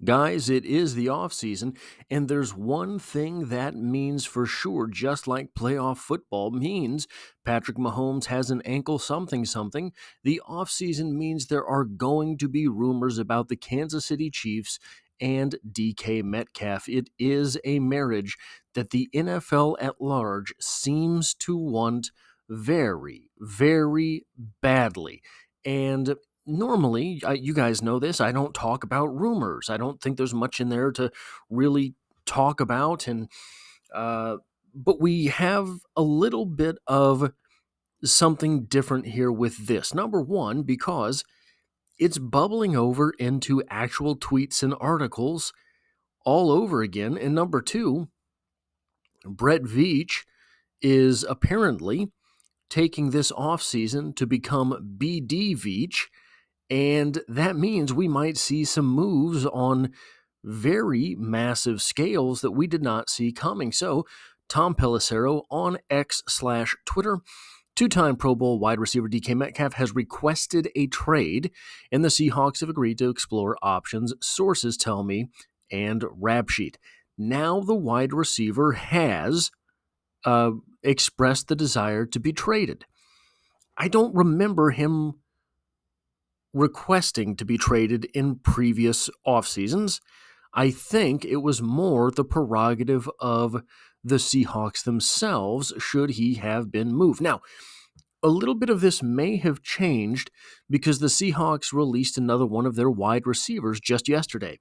Guys, it is the offseason, and there's one thing that means for sure, just like playoff football means Patrick Mahomes has an ankle something something. The offseason means there are going to be rumors about the Kansas City Chiefs and DK Metcalf. It is a marriage that the NFL at large seems to want very, very badly. And normally, you guys know this, I don't talk about rumors. I don't think there's much in there to really talk about. Uh, but we have a little bit of something different here with this. Number one, because it's bubbling over into actual tweets and articles all over again. And number two, Brett Veach is apparently taking this offseason to become BD Veach. And that means we might see some moves on very massive scales that we did not see coming. So, Tom Pelissero on X/Twitter, two-time Pro Bowl wide receiver DK Metcalf has requested a trade, and the Seahawks have agreed to explore options, sources tell me, and Rap Sheet. Now the wide receiver has expressed the desire to be traded. I don't remember him requesting to be traded in previous off seasons. I think it was more the prerogative of the Seahawks themselves should he have been moved. Now, a little bit of this may have changed because the Seahawks released another one of their wide receivers just yesterday.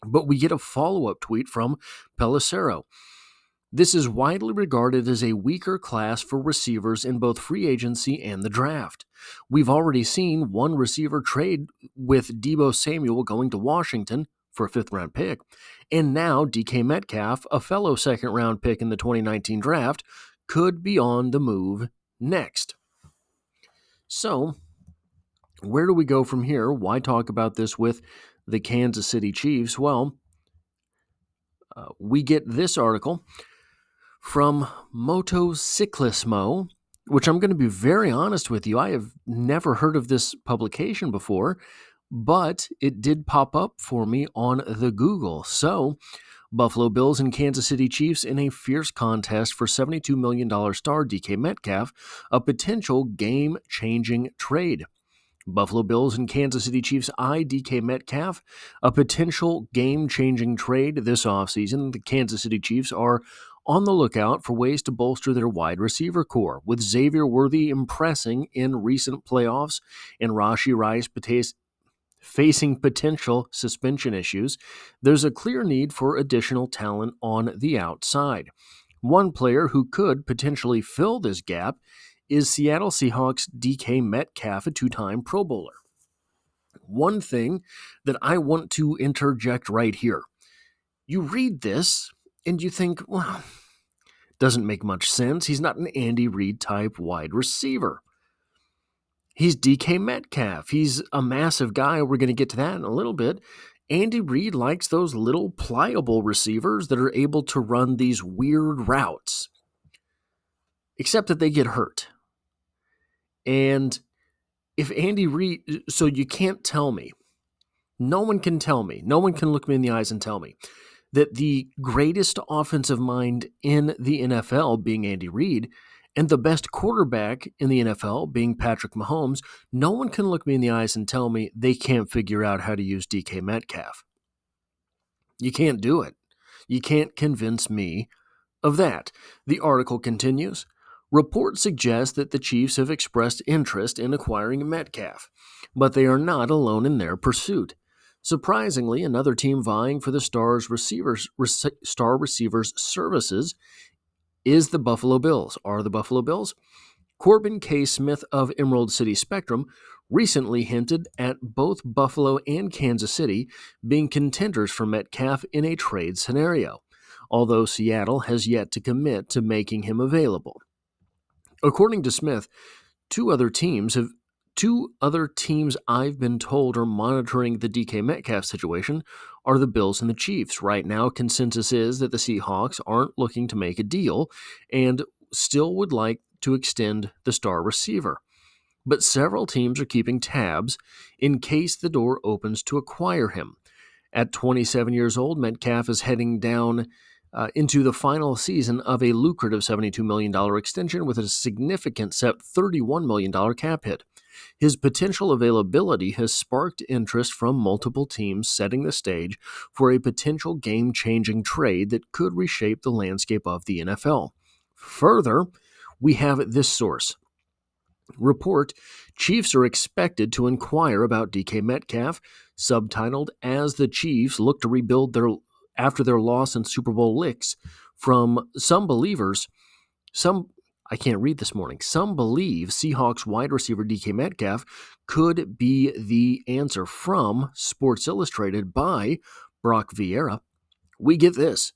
But we get a follow-up tweet from Pelissero. This is widely regarded as a weaker class for receivers in both free agency and the draft. We've already seen one receiver trade with Deebo Samuel going to Washington for a fifth-round pick, and now DK Metcalf, a fellow second-round pick in the 2019 draft, could be on the move next. So, where do we go from here? Why talk about this with the Kansas City Chiefs? Well, we get this article from Motociclismo, which I'm going to be very honest with you, I have never heard of this publication before, but it did pop up for me on the Google. So, Buffalo Bills and Kansas City Chiefs in a fierce contest for $72 million star DK Metcalf, a potential game-changing trade. Buffalo Bills and Kansas City Chiefs eye DK Metcalf, a potential game-changing trade this offseason. The Kansas City Chiefs are on the lookout for ways to bolster their wide receiver core, with Xavier Worthy impressing in recent playoffs and Rashee Rice facing potential suspension issues. There's a clear need for additional talent on the outside. One player who could potentially fill this gap is Seattle Seahawks DK Metcalf, a two-time Pro Bowler. One thing that I want to interject right here. You read this and you think, well, doesn't make much sense. He's not an Andy Reid type wide receiver. He's DK Metcalf. He's a massive guy. We're going to get to that in a little bit. Andy Reid likes those little pliable receivers that are able to run these weird routes, except that they get hurt. And if Andy Reid, so you can't tell me, no one can look me in the eyes and tell me that the greatest offensive mind in the NFL being Andy Reid and the best quarterback in the NFL being Patrick Mahomes, no one can look me in the eyes and tell me they can't figure out how to use DK Metcalf. You can't do it. You can't convince me of that. The article continues. Reports suggest that the Chiefs have expressed interest in acquiring Metcalf, but they are not alone in their pursuit. Surprisingly, another team vying for the star receivers' services is the Buffalo Bills. Are the Buffalo Bills? Corbin K. Smith of Emerald City Spectrum recently hinted at both Buffalo and Kansas City being contenders for Metcalf in a trade scenario, although Seattle has yet to commit to making him available. According to Smith, two other teams I've been told are monitoring the DK Metcalf situation are the Bills and the Chiefs. Right now, consensus is that the Seahawks aren't looking to make a deal and still would like to extend the star receiver. But several teams are keeping tabs in case the door opens to acquire him. At 27 years old, Metcalf is heading down into the final season of a lucrative $72 million extension with a significant set $31 million cap hit. His potential availability has sparked interest from multiple teams, setting the stage for a potential game-changing trade that could reshape the landscape of the NFL. Further, we have this source. Report, Chiefs are expected to inquire about DK Metcalf, subtitled as the Chiefs look to rebuild after their loss in Super Bowl licks. From some believers, I can't read this morning. Some believe Seahawks wide receiver DK Metcalf could be the answer. From Sports Illustrated by Brock Vieira, we get this.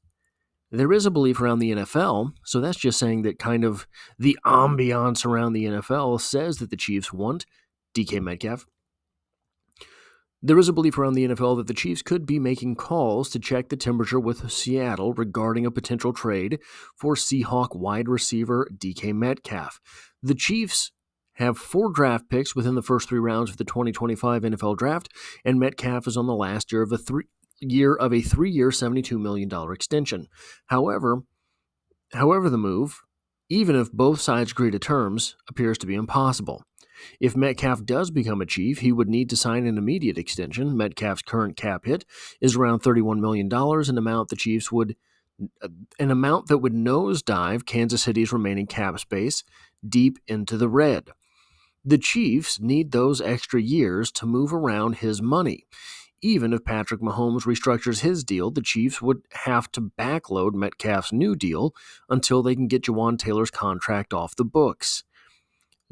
There is a belief around the NFL, so that's just saying that kind of the ambiance around the NFL says that the Chiefs want DK Metcalf. There is a belief around the NFL that the Chiefs could be making calls to check the temperature with Seattle regarding a potential trade for Seahawk wide receiver DK Metcalf. The Chiefs have 4 draft picks within the first 3 rounds of the 2025 NFL Draft, and Metcalf is on the last year of a 3-year $72 million extension. However, the move, even if both sides agree to terms, appears to be impossible. If Metcalf does become a Chief, he would need to sign an immediate extension. Metcalf's current cap hit is around $31 million, an amount that would nosedive Kansas City's remaining cap space deep into the red. The Chiefs need those extra years to move around his money. Even if Patrick Mahomes restructures his deal, the Chiefs would have to backload Metcalf's new deal until they can get Jawaan Taylor's contract off the books.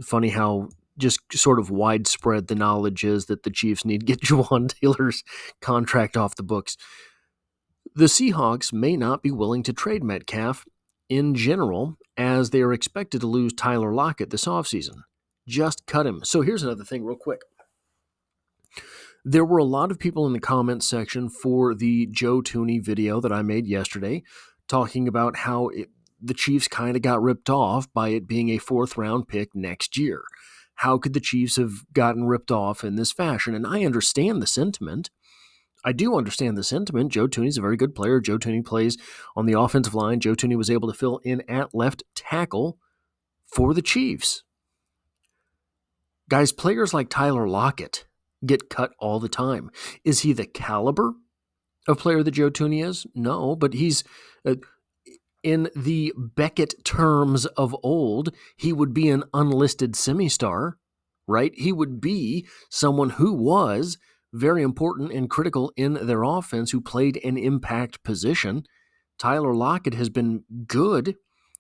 Funny how just sort of widespread the knowledge is that the Chiefs need to get Jawaan Taylor's contract off the books. The Seahawks may not be willing to trade Metcalf in general, as they are expected to lose Tyler Lockett this offseason. Just cut him. So here's another thing real quick. There were a lot of people in the comments section for the Joe Thuney video that I made yesterday talking about how the Chiefs kind of got ripped off by it being a 4th-round pick next year. How could the Chiefs have gotten ripped off in this fashion? And I understand the sentiment. I do understand the sentiment. Joe Thuney's a very good player. Joe Thuney plays on the offensive line. Joe Thuney was able to fill in at left tackle for the Chiefs. Guys, players like Tyler Lockett get cut all the time. Is he the caliber of player that Joe Thuney is? No, but he's... in the Beckett terms of old, he would be an unlisted semi-star, right? He would be someone who was very important and critical in their offense, who played an impact position. Tyler Lockett has been good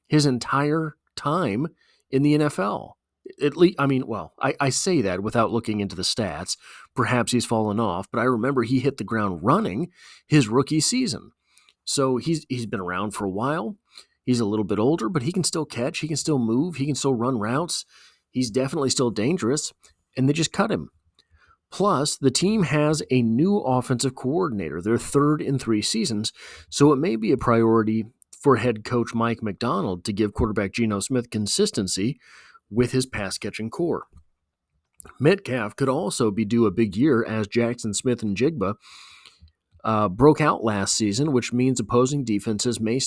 his entire time in the NFL. At least, I say that without looking into the stats. Perhaps he's fallen off, but I remember he hit the ground running his rookie season. So he's been around for a while. He's a little bit older, but he can still catch. He can still move. He can still run routes. He's definitely still dangerous, and they just cut him. Plus, the team has a new offensive coordinator, their 3rd in 3 seasons, so it may be a priority for head coach Mike Macdonald to give quarterback Geno Smith consistency with his pass-catching core. Metcalf could also be due a big year, as Jackson Smith and Jigba broke out last season, which means opposing defenses may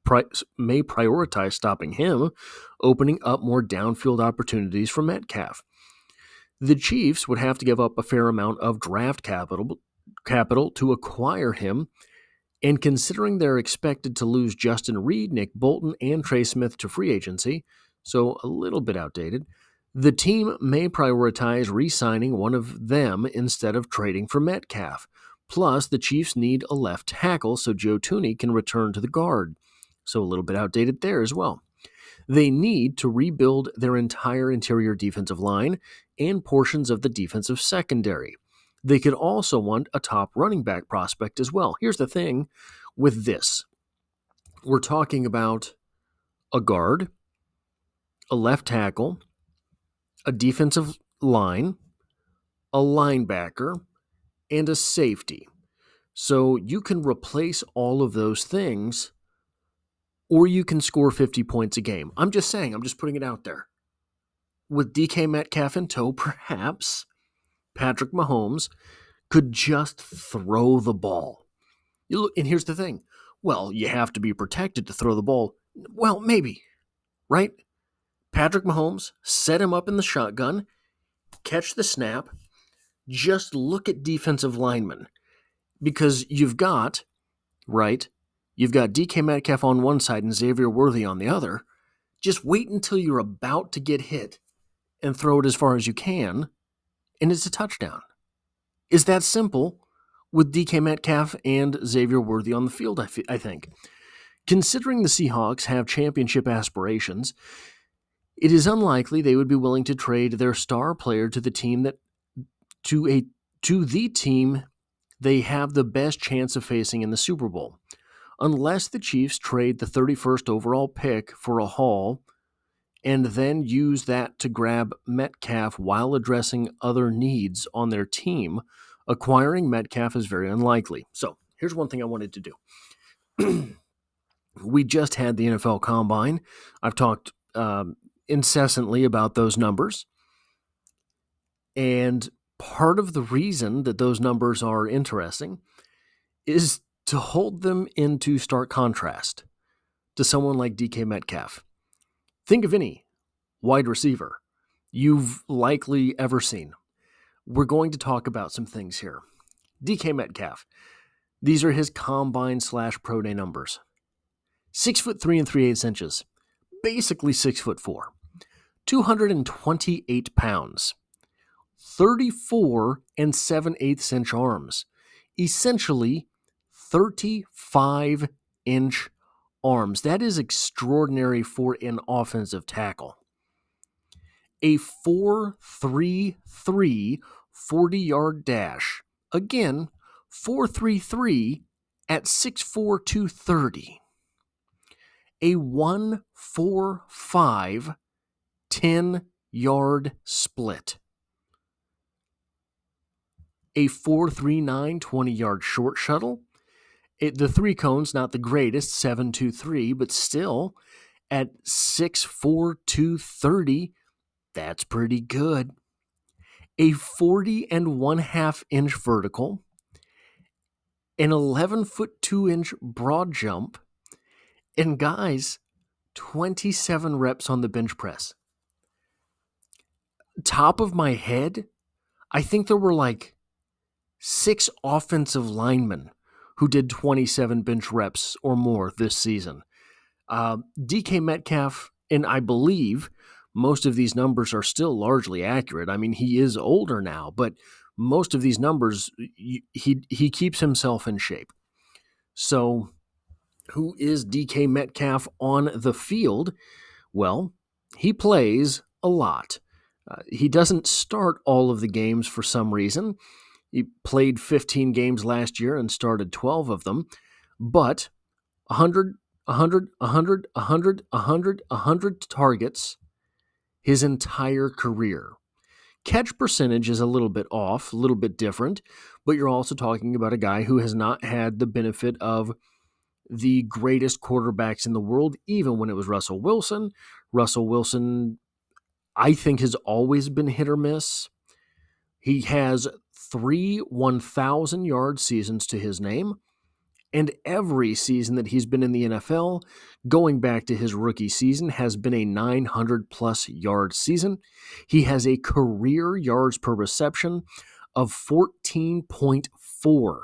prioritize stopping him, opening up more downfield opportunities for Metcalf. The Chiefs would have to give up a fair amount of draft capital to acquire him, and considering they're expected to lose Justin Reed, Nick Bolton, and Trey Smith to free agency, so a little bit outdated, the team may prioritize re-signing one of them instead of trading for Metcalf. Plus, the Chiefs need a left tackle so Joe Thuney can return to the guard. So a little bit outdated there as well. They need to rebuild their entire interior defensive line and portions of the defensive secondary. They could also want a top running back prospect as well. Here's the thing with this. We're talking about a guard, a left tackle, a defensive line, a linebacker, and a safety. So you can replace all of those things, or you can score 50 points a game. I'm just saying, I'm just putting it out there. With DK Metcalf in tow, perhaps Patrick Mahomes could just throw the ball. And here's the thing. Well, you have to be protected to throw the ball. Well, maybe, right? Patrick Mahomes, set him up in the shotgun, catch the snap, just look at defensive linemen. Because you've got DK Metcalf on one side and Xavier Worthy on the other. Just wait until you're about to get hit and throw it as far as you can, and it's a touchdown. It's that simple with DK Metcalf and Xavier Worthy on the field, I think. Considering the Seahawks have championship aspirations, it is unlikely they would be willing to trade their star player to the team they have the best chance of facing in the Super Bowl, unless the Chiefs trade the 31st overall pick for a haul and then use that to grab Metcalf while addressing other needs on their team. Acquiring Metcalf is very unlikely. So here's one thing I wanted to do. We just had the NFL Combine. I've talked incessantly about those numbers. And part of the reason that those numbers are interesting is to hold them into stark contrast to someone like DK Metcalf. Think of any wide receiver you've likely ever seen. We're going to talk about some things here. DK Metcalf. These are his combine/pro day numbers. 6'3" 3/8", basically 6'4", 228 pounds, 34 7/8" arms, essentially 35-inch arms. That is extraordinary for an offensive tackle. A 4.33 40-yard dash. Again, 4.33 at 6'4", 230. A 1.45 10-yard split. A 4.39 20-yard short shuttle. The three cones, not the greatest, 7.23, but still at 6'4", 230, that's pretty good. A 40.5-inch vertical, an 11-foot 2-inch broad jump, and guys, 27 reps on the bench press. Top of my head, I think there were like 6 offensive linemen who did 27 bench reps or more this season. DK Metcalf, and I believe most of these numbers are still largely accurate. I mean, he is older now, but most of these numbers, he keeps himself in shape. So who is DK Metcalf on the field? Well, he plays a lot. He doesn't start all of the games for some reason. He played 15 games last year and started 12 of them, but 100 targets his entire career. Catch percentage is a little bit off, a little bit different, but you're also talking about a guy who has not had the benefit of the greatest quarterbacks in the world, even when it was Russell Wilson. Russell Wilson, I think, has always been hit or miss. He has 3 1,000-yard seasons to his name, and every season that he's been in the NFL, going back to his rookie season, has been a 900-plus yard season. He has a career yards per reception of 14.4.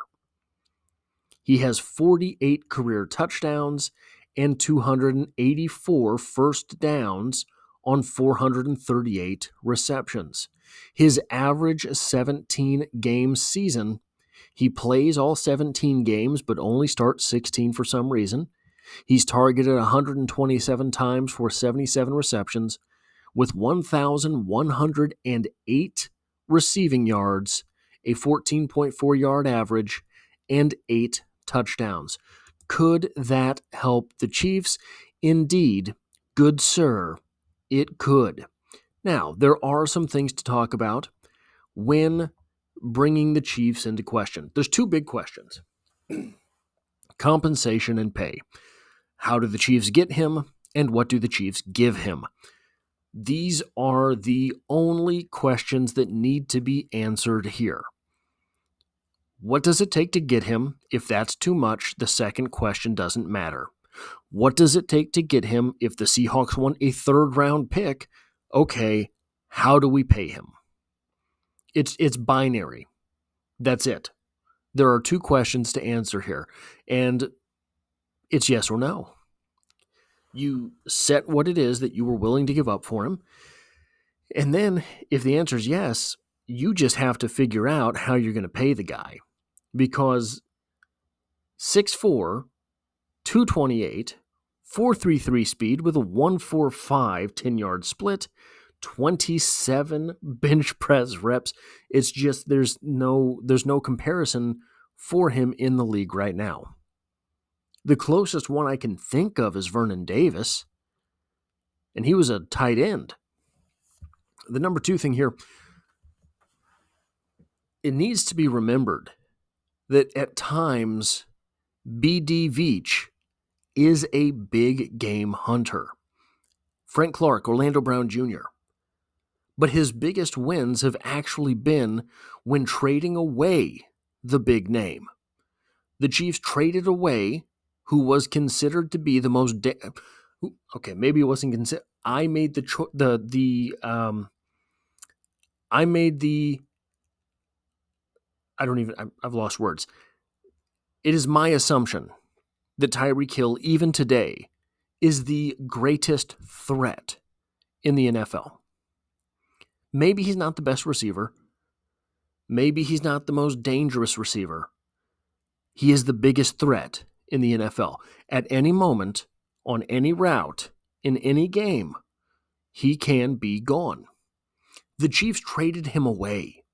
He has 48 career touchdowns and 284 first downs on 438 receptions. His average 17-game season, he plays all 17 games but only starts 16 for some reason. He's targeted 127 times for 77 receptions with 1,108 receiving yards, a 14.4-yard average, and 8 touchdowns. Could that help the Chiefs? Indeed, good sir, it could. Now, there are some things to talk about when bringing the Chiefs into question. There's 2 big questions. Compensation and pay. How do the Chiefs get him, and what do the Chiefs give him? These are the only questions that need to be answered here. What does it take to get him? If that's too much, the second question doesn't matter. What does it take to get him? If the Seahawks want a third-round pick, okay, how do we pay him? It's binary. That's it. There are two questions to answer here, and it's yes or no. You set what it is that you were willing to give up for him, and then if the answer is yes, you just have to figure out how you're going to pay the guy, because 6'4", 228, 4.33 speed with a 1.45 10-yard split, 27 bench press reps. It's just there's no comparison for him in the league right now. The closest one I can think of is Vernon Davis, and he was a tight end. The number two thing here, it needs to be remembered that at times BD Veach is a big game hunter. Frank Clark, Orlando Brown Jr. But his biggest wins have actually been when trading away the big name. The Chiefs traded away who was considered to be the most maybe it wasn't considered. I've lost words. It is my assumption that Tyreek Hill, even today, is the greatest threat in the NFL. Maybe he's not the best receiver. Maybe he's not the most dangerous receiver. He is the biggest threat in the NFL. At any moment, on any route, in any game, he can be gone. The Chiefs traded him away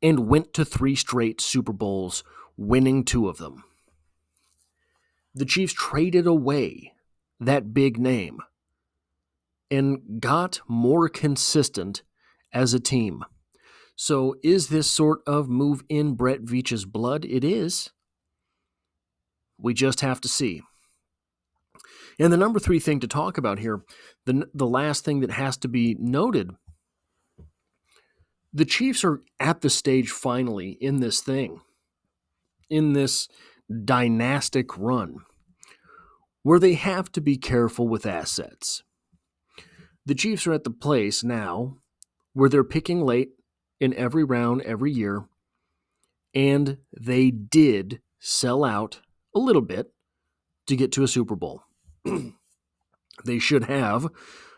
and went to 3 straight Super Bowls, winning 2 of them. The Chiefs traded away that big name and got more consistent as a team. So is this sort of move in Brett Veach's blood? It is. We just have to see. And the number 3 thing to talk about here, the last thing that has to be noted, the Chiefs are at the stage finally in this thing, in this dynastic run, where they have to be careful with assets. The Chiefs are at the place now where they're picking late in every round every year, and they did sell out a little bit to get to a Super Bowl. They should have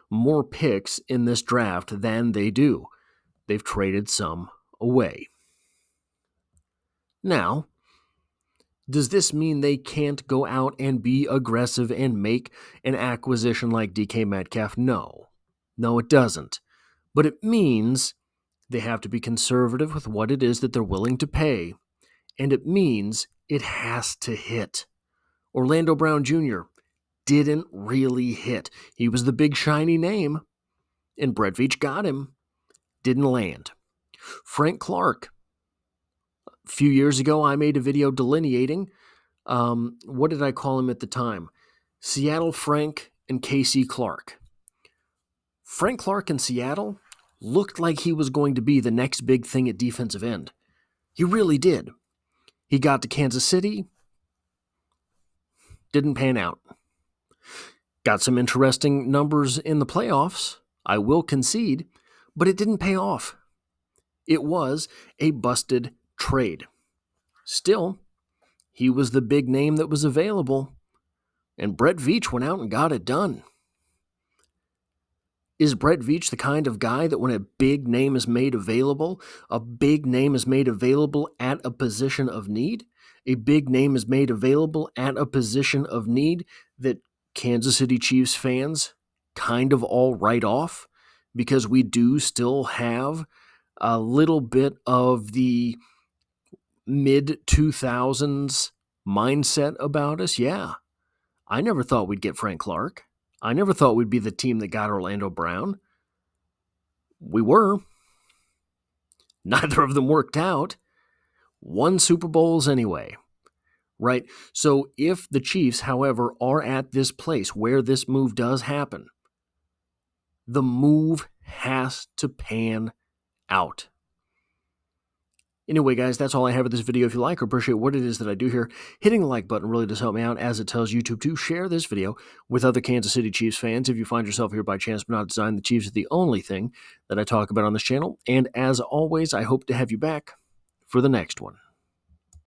more picks in this draft than they do. They've traded some away. Now, does this mean they can't go out and be aggressive and make an acquisition like DK Metcalf? No. No, it doesn't. But it means they have to be conservative with what it is that they're willing to pay, and it means it has to hit. Orlando Brown Jr. didn't really hit. He was the big shiny name, and Brett Veach got him. Didn't land. Frank Clark. A few years ago, I made a video delineating, what did I call him at the time? Seattle Frank and KC Clark. Frank Clark in Seattle looked like he was going to be the next big thing at defensive end. He really did. He got to Kansas City. Didn't pan out. Got some interesting numbers in the playoffs, I will concede, but it didn't pay off. It was a busted trade. Still, he was the big name that was available, and Brett Veach went out and got it done. Is Brett Veach the kind of guy that when a big name is made available, a big name is made available at a position of need? A big name is made available at a position of need that Kansas City Chiefs fans kind of all write off because we do still have a little bit of the mid-2000s mindset about us? Yeah. I never thought we'd get Frank Clark. I never thought we'd be the team that got Orlando Brown. We were. Neither of them worked out. Won Super Bowls anyway. Right? So if the Chiefs, however, are at this place where this move does happen, the move has to pan out. Anyway, guys, that's all I have for this video. If you like or appreciate what it is that I do here, hitting the like button really does help me out, as it tells YouTube to share this video with other Kansas City Chiefs fans. If you find yourself here by chance but not design, the Chiefs are the only thing that I talk about on this channel. And as always, I hope to have you back for the next one.